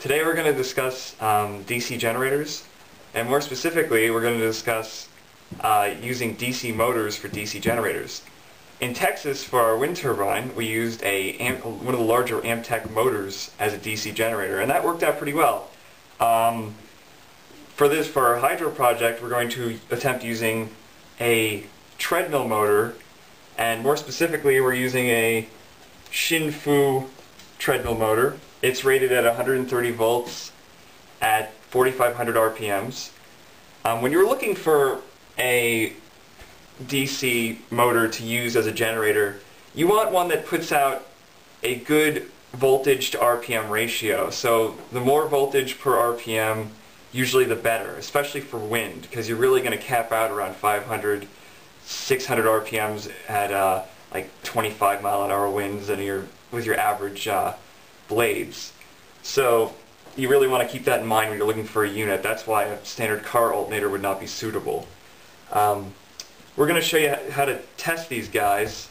Today we're going to discuss DC generators, and more specifically we're going to discuss using DC motors for DC generators. In Texas, for our wind turbine, we used one of the larger Amtech motors as a DC generator, and that worked out pretty well. For our hydro project, we're going to attempt using a treadmill motor, and more specifically we're using a Shinn Fu treadmill motor. It's rated at 130 volts at 4,500 RPMs. When you're looking for a DC motor to use as a generator, you want one that puts out a good voltage to RPM ratio. So the more voltage per RPM, usually the better, especially for wind, because you're really going to cap out around 500, 600 RPMs at like 25 mile-an-hour winds with your average blades. So you really want to keep that in mind when you're looking for a unit. That's why a standard car alternator would not be suitable. We're going to show you how to test these guys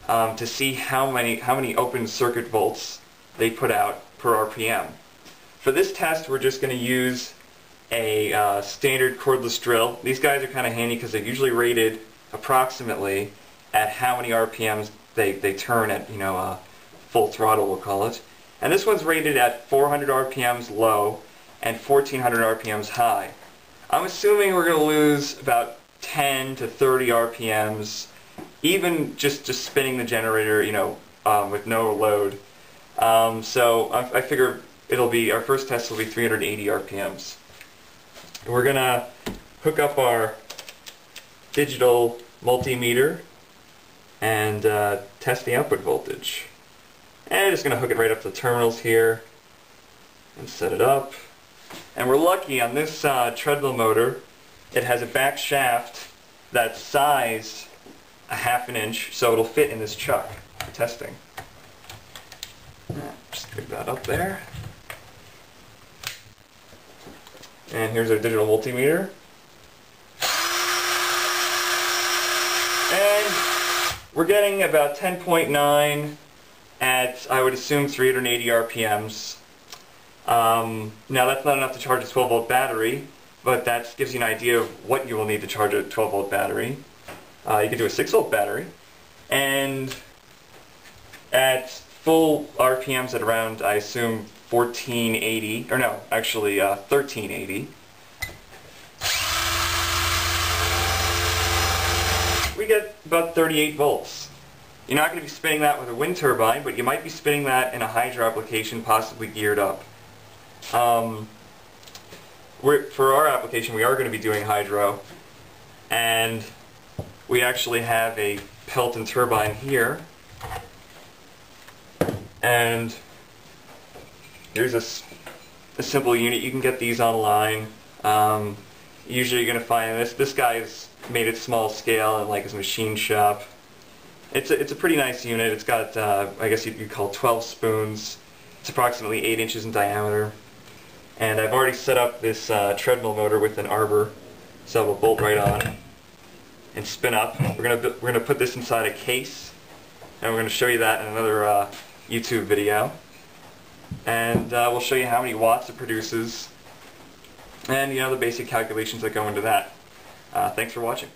to see how many open circuit volts they put out per RPM. For this test, we're just going to use a standard cordless drill. These guys are kind of handy because they're usually rated approximately at how many RPMs they turn at, full throttle, we'll call it. And this one's rated at 400 RPMs low and 1400 RPMs high. I'm assuming we're going to lose about 10 to 30 RPMs, even just spinning the generator, with no load. So I figure our first test will be 380 RPMs. We're going to hook up our digital multimeter and test the output voltage. And I'm just going to hook it right up to the terminals here and set it up. And we're lucky on this treadmill motor, it has a back shaft that's sized a ½ an inch, so it'll fit in this chuck for testing. Just pick that up there. And here's our digital multimeter. And we're getting about 10.9 at, I would assume, 380 RPMs. Now that's not enough to charge a 12-volt battery, but that gives you an idea of what you will need to charge a 12-volt battery. You could do a 6-volt battery. And at full RPMs at around, I assume, 1480, or no, actually 1380, we get about 38 volts. You're not going to be spinning that with a wind turbine, but you might be spinning that in a hydro application, possibly geared up. For our application, we are going to be doing hydro, and we actually have a Pelton turbine here, and here's a simple unit. You can get these online. Usually you're going to find this guy's made it small scale in like his machine shop. It's a pretty nice unit. It's got I guess you'd call 12 spoons. It's approximately 8 inches in diameter. And I've already set up this treadmill motor with an arbor, so we'll bolt right on and spin up. We're gonna put this inside a case, and we're gonna show you that in another YouTube video. And we'll show you how many watts it produces, and the basic calculations that go into that. Thanks for watching.